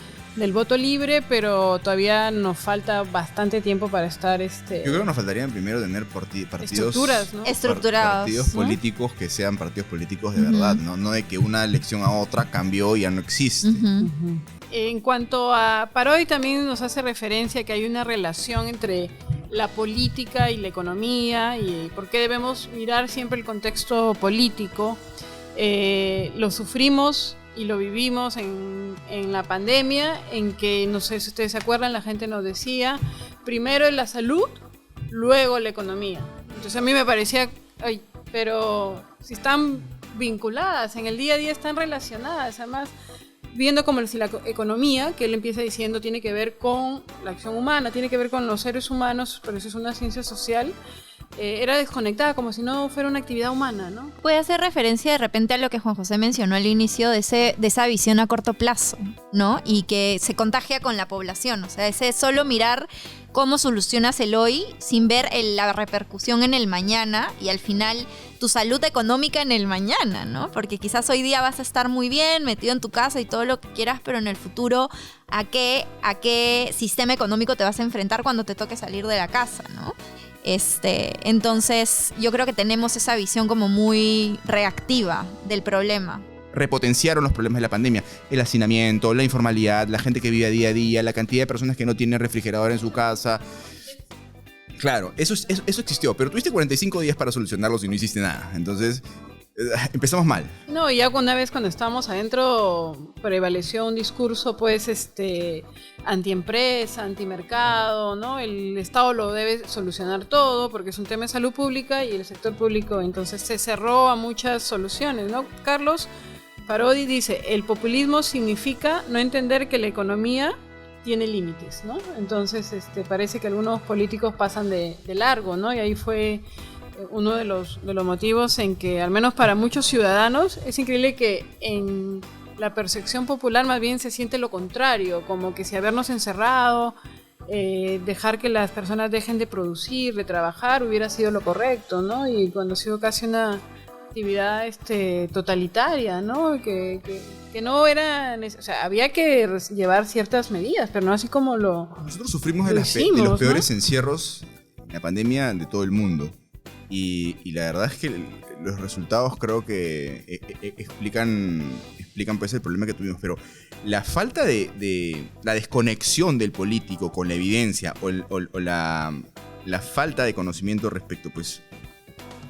voto libre, pero todavía nos falta bastante tiempo para estar Yo creo que nos faltaría primero tener partidos estructuras, ¿no? Estructurados, partidos ¿no? políticos que sean partidos políticos de verdad, ¿no? No de que una elección a otra cambió y ya no existe. Ujú. Ujú. En cuanto a Parodi, también nos hace referencia que hay una relación entre la política y la economía y por qué debemos mirar siempre el contexto político. Lo sufrimos y lo vivimos en la pandemia, en que, no sé si ustedes se acuerdan, la gente nos decía, primero la salud, luego la economía. Entonces a mí me parecía, ay, pero si están vinculadas, en el día a día están relacionadas, además viendo como si la economía, que él empieza diciendo, tiene que ver con la acción humana, tiene que ver con los seres humanos, pero eso es una ciencia social, era desconectada, como si no fuera una actividad humana, ¿no? Puede hacer referencia de repente a lo que Juan José mencionó al inicio de esa visión a corto plazo, ¿no? Y que se contagia con la población, o sea, ese solo mirar cómo solucionas el hoy sin ver la repercusión en el mañana y al final tu salud económica en el mañana, ¿no? Porque quizás hoy día vas a estar muy bien, metido en tu casa y todo lo que quieras, pero en el futuro, ¿a qué sistema económico te vas a enfrentar cuando te toque salir de la casa, ¿no? Entonces, yo creo que tenemos esa visión como muy reactiva del problema. Repotenciaron los problemas de la pandemia. El hacinamiento, la informalidad, la gente que vive día a día, la cantidad de personas que no tienen refrigerador en su casa. Claro, eso existió, pero tuviste 45 días para solucionarlos y no hiciste nada. Entonces, empezamos mal. No, y ya una vez cuando estábamos adentro prevaleció un discurso pues antiempresa, antimercado, ¿no? El Estado lo debe solucionar todo porque es un tema de salud pública y el sector público entonces se cerró a muchas soluciones, ¿no? Carlos Parodi dice, el populismo significa no entender que la economía tiene límites, ¿no? Entonces parece que algunos políticos pasan de largo, ¿no? Y ahí fue uno de los motivos en que, al menos para muchos ciudadanos, es increíble que en la percepción popular más bien se siente lo contrario, como que si habernos encerrado, dejar que las personas dejen de producir, de trabajar, hubiera sido lo correcto, ¿no? Y cuando ha sido casi una actividad totalitaria, ¿no? Que no era, o sea, había que llevar ciertas medidas, pero no así como Nosotros sufrimos de lo los hicimos, peores ¿no? encierros en la pandemia de todo el mundo. Y la verdad es que los resultados creo que explican pues el problema que tuvimos, pero la falta de la desconexión del político con la evidencia o la falta de conocimiento respecto pues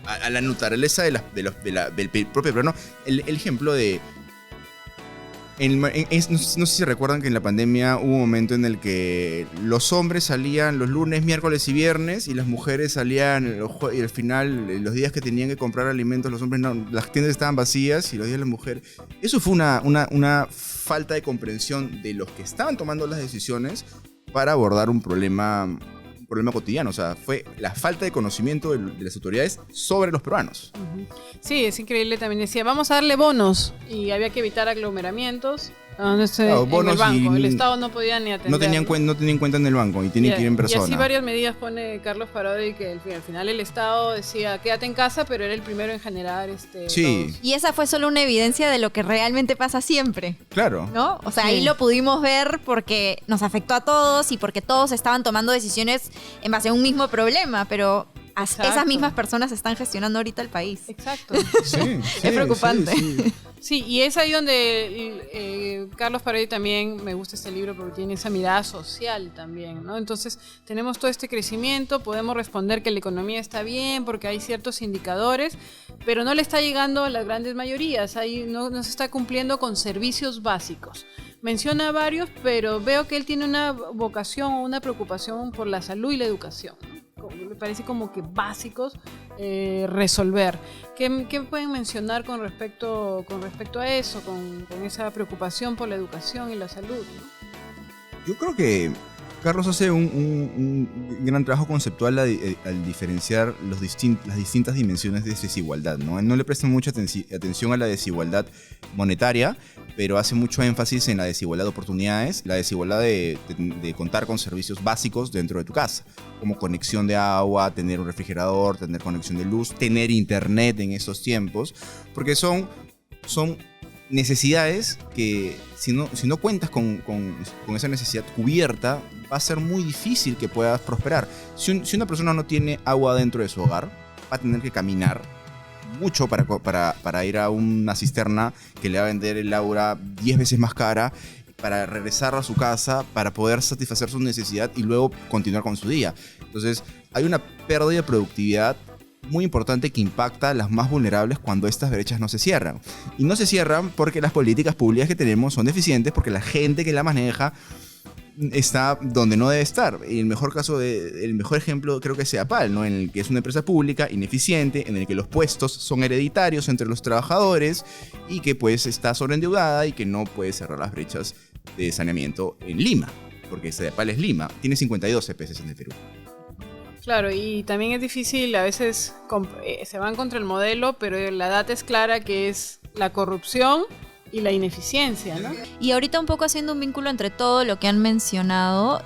a la naturaleza del propio plano. El ejemplo de no sé si recuerdan que en la pandemia hubo un momento en el que los hombres salían los lunes, miércoles y viernes y las mujeres salían y al final los días que tenían que comprar alimentos los hombres no, las tiendas estaban vacías y los días de las mujeres. Eso fue una falta de comprensión de los que estaban tomando las decisiones para abordar un problema cotidiano. O sea, fue la falta de conocimiento de las autoridades sobre los peruanos. Sí, es increíble. También decía, vamos a darle bonos y había que evitar aglomeramientos. En Bonos el banco. y El Estado no podía ni atender. no tenían cuenta en el banco y tienen que ir en persona. Y así varias medidas pone Carlos Parodi, que al final el Estado decía quédate en casa, pero era el primero en generar Sí. todos. Y esa fue solo una evidencia de lo que realmente pasa siempre, Claro. ¿no? O sea, Sí. ahí lo pudimos ver porque nos afectó a todos y porque todos estaban tomando decisiones en base a un mismo problema, pero Exacto. esas mismas personas están gestionando ahorita el país. Exacto. Sí, Es preocupante. sí. Sí, y es ahí donde Carlos Parodi también me gusta este libro porque tiene esa mirada social también, ¿no? Entonces tenemos todo este crecimiento, podemos responder que la economía está bien porque hay ciertos indicadores, pero no le está llegando a las grandes mayorías, ahí no se está cumpliendo con servicios básicos. Menciona varios, pero veo que él tiene una vocación o una preocupación por la salud y la educación, ¿no? Me parece como que básicos resolver. ¿Qué pueden mencionar con respecto a eso, con esa preocupación por la educación y la salud, ¿no? Yo creo que Carlos hace un gran trabajo conceptual al diferenciar las distintas dimensiones de desigualdad, ¿no? Él no le presta mucha atención a la desigualdad monetaria, pero hace mucho énfasis en la desigualdad de oportunidades, la desigualdad de contar con servicios básicos dentro de tu casa, como conexión de agua, tener un refrigerador, tener conexión de luz, tener internet en estos tiempos, porque son necesidades que si no cuentas con esa necesidad cubierta, va a ser muy difícil que puedas prosperar. Si una persona no tiene agua dentro de su hogar, va a tener que caminar mucho para ir a una cisterna que le va a vender el agua 10 veces más cara, para regresar a su casa, para poder satisfacer su necesidad y luego continuar con su día. Entonces, hay una pérdida de productividad muy importante que impacta a las más vulnerables cuando estas brechas no se cierran. Y no se cierran porque las políticas públicas que tenemos son deficientes, porque la gente que la maneja está donde no debe estar. El mejor ejemplo creo que es Ceapal, ¿no? En el que es una empresa pública ineficiente, en el que los puestos son hereditarios entre los trabajadores y que pues está sobreendeudada y que no puede cerrar las brechas de saneamiento en Lima, porque Ceapal es Lima, tiene 52 EPS en el Perú. Claro, y también es difícil, a veces se van contra el modelo, pero la data es clara que es la corrupción y la ineficiencia, ¿no? Y ahorita un poco haciendo un vínculo entre todo lo que han mencionado,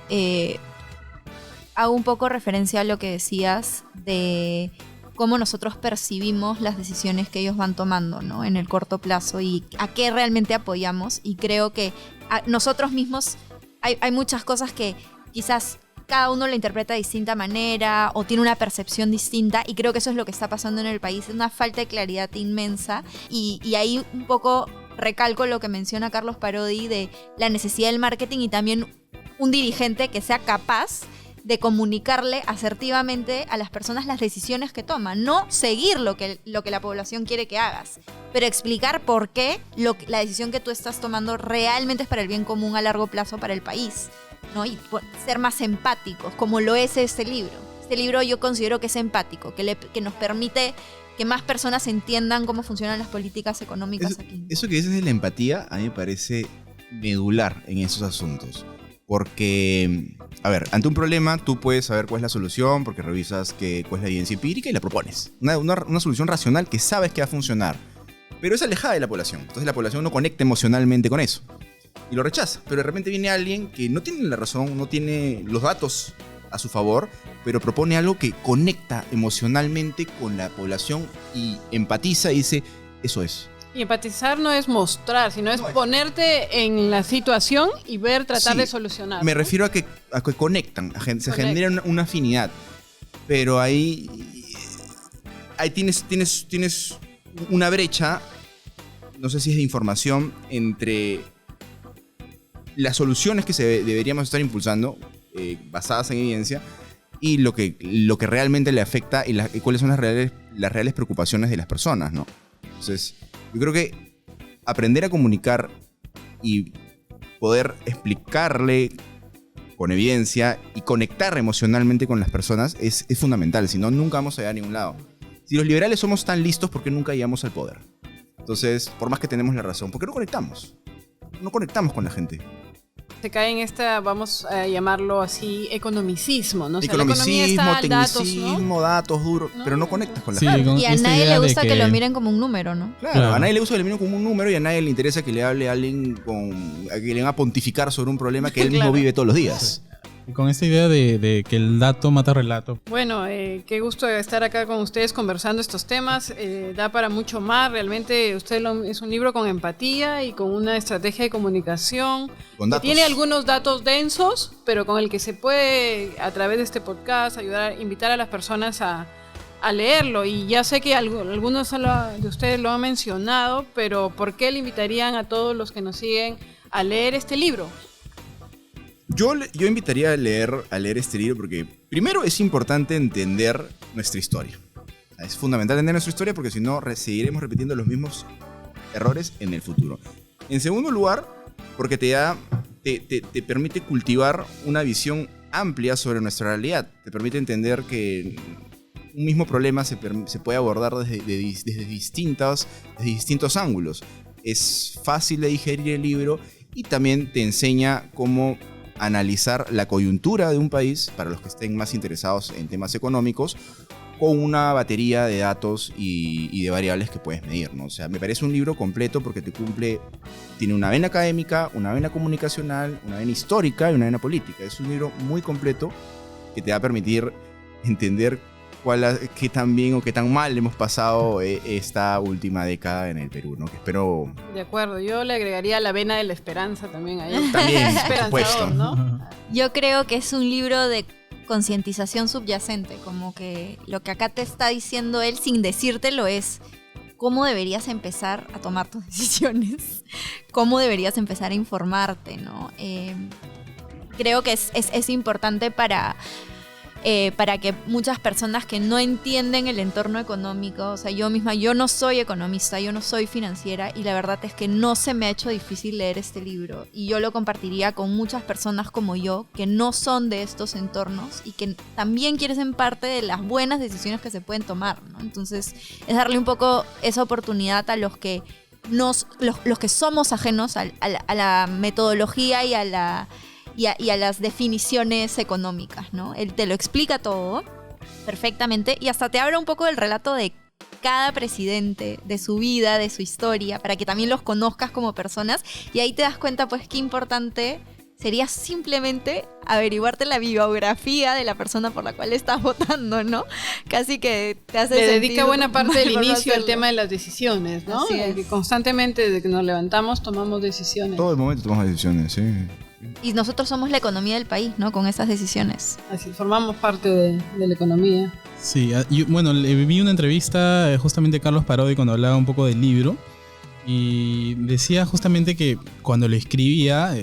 hago un poco referencia a lo que decías de cómo nosotros percibimos las decisiones que ellos van tomando, ¿no? En el corto plazo y a qué realmente apoyamos. Y creo que nosotros mismos hay muchas cosas que quizás cada uno la interpreta de distinta manera o tiene una percepción distinta, y creo que eso es lo que está pasando en el país, es una falta de claridad inmensa, y ahí un poco recalco lo que menciona Carlos Parodi de la necesidad del marketing y también un dirigente que sea capaz de comunicarle asertivamente a las personas las decisiones que toman, no seguir lo que la población quiere que hagas, pero explicar por qué la decisión que tú estás tomando realmente es para el bien común a largo plazo para el país, ¿no? Y ser más empáticos, como lo es este libro. Este libro yo considero que es empático, que nos permite que más personas entiendan cómo funcionan las políticas económicas aquí. Eso que dices de la empatía a mí me parece medular en esos asuntos. Porque, a ver, ante un problema tú puedes saber cuál es la solución porque revisas cuál es la evidencia empírica y la propones. Una solución racional que sabes que va a funcionar. Pero es alejada de la población. Entonces la población no conecta emocionalmente con eso. Y lo rechaza. Pero de repente viene alguien que no tiene la razón, no tiene los datos a su favor, pero propone algo que conecta emocionalmente con la población y empatiza y dice, eso es. Y empatizar no es mostrar, sino es ponerte en la situación y tratar de solucionar. Me refiero a que conectan, se genera una afinidad. Pero ahí tienes una brecha, no sé si es de información, entre las soluciones que deberíamos estar impulsando, basadas en evidencia, y lo que realmente le afecta y cuáles son las reales preocupaciones de las personas, ¿no? Entonces, yo creo que aprender a comunicar y poder explicarle con evidencia y conectar emocionalmente con las personas es fundamental. Si no, nunca vamos a llegar a ningún lado. Si los liberales somos tan listos, ¿por qué nunca llegamos al poder? Entonces, por más que tenemos la razón, ¿por qué no conectamos? No conectamos con la gente. Se cae en esta, vamos a llamarlo así, economicismo, ¿no? O sea, la economía Economicismo, está al tecnicismo, datos, datos duros, No. pero no conectas con la Sí, gente. con Y a esta nadie idea le de gusta que lo miren como un número, ¿no? Claro, a nadie le gusta que le miren como un número y a nadie le interesa que le hable a alguien a que le venga a pontificar sobre un problema que él mismo Claro. vive todos los días. Y con esta idea de que el dato mata relato. Bueno, qué gusto estar acá con ustedes conversando estos temas. Da para mucho más. Realmente es un libro con empatía y con una estrategia de comunicación. Con Que datos. tiene algunos datos densos, pero con el que se puede, a través de este podcast, invitar a las personas a leerlo. Y ya sé que algunos de ustedes lo han mencionado, pero ¿por qué le invitarían a todos los que nos siguen a leer este libro? Yo invitaría a leer este libro porque primero es importante entender nuestra historia. Es fundamental entender nuestra historia porque si no seguiremos repitiendo los mismos errores en el futuro. En segundo lugar, porque te permite cultivar una visión amplia sobre nuestra realidad. Te permite entender que un mismo problema se puede abordar desde distintos ángulos. Es fácil de digerir el libro y también te enseña cómo analizar la coyuntura de un país, para los que estén más interesados en temas económicos, con una batería de datos y de variables que puedes medir, ¿no? O sea, me parece un libro completo porque tiene una vena académica, una vena comunicacional, una vena histórica y una vena política. Es un libro muy completo que te va a permitir entender qué tan bien o qué tan mal hemos pasado esta última década en el Perú, ¿no? Que espero... De acuerdo, yo le agregaría la vena de la esperanza también ahí. También, por Esperanzador, supuesto. ¿no? Yo creo que es un libro de concientización subyacente, como que lo que acá te está diciendo él sin decírtelo es cómo deberías empezar a tomar tus decisiones, cómo deberías empezar a informarte, ¿no? Creo que es importante para que muchas personas que no entienden el entorno económico, o sea, yo misma, yo no soy economista, yo no soy financiera y la verdad es que no se me ha hecho difícil leer este libro y yo lo compartiría con muchas personas como yo que no son de estos entornos y que también quieren ser parte de las buenas decisiones que se pueden tomar, ¿no? Entonces, es darle un poco esa oportunidad a los que los que somos ajenos a la metodología y a las definiciones económicas, ¿no? Él te lo explica todo perfectamente y hasta te habla un poco del relato de cada presidente, de su vida, de su historia, para que también los conozcas como personas y ahí te das cuenta pues qué importante sería simplemente averiguarte la biografía de la persona por la cual estás votando, ¿no? Casi que te hace Le sentir dedica buena parte del mal inicio al hacerlo. tema de las decisiones, ¿no? Así es. Que constantemente desde que nos levantamos tomamos decisiones. Todo el momento tomamos decisiones, sí. Y nosotros somos la economía del país, ¿no? Con esas decisiones. Así formamos parte de la economía. Sí, bueno, vi una entrevista justamente de Carlos Parodi cuando hablaba un poco del libro y decía justamente que cuando lo escribía,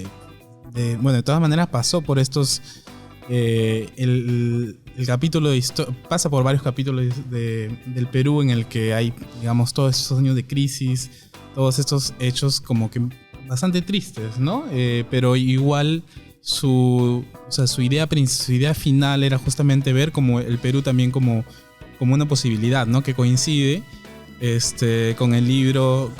de todas maneras pasó por estos... el capítulo pasa por varios capítulos del Perú en el que hay, digamos, todos estos años de crisis, todos estos hechos como que bastante tristes, ¿no? Pero igual su idea final era justamente ver como el Perú también como una posibilidad, ¿no? Que coincide con el libro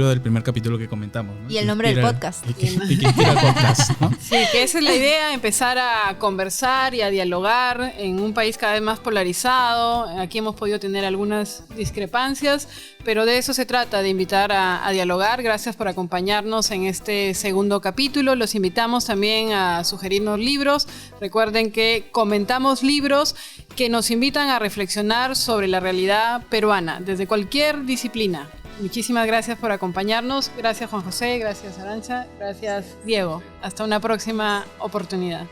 del primer capítulo que comentamos, ¿no? Y el nombre del podcast. Y que inspira el podcast, ¿no? Sí, que esa es la idea, empezar a conversar y a dialogar en un país cada vez más polarizado. Aquí hemos podido tener algunas discrepancias, pero de eso se trata, de invitar a dialogar. Gracias por acompañarnos en este segundo capítulo. Los invitamos también a sugerirnos libros. Recuerden que comentamos libros que nos invitan a reflexionar sobre la realidad peruana, desde cualquier disciplina. Muchísimas gracias por acompañarnos. Gracias Juan José, gracias Arantxa, gracias Diego. Hasta una próxima oportunidad.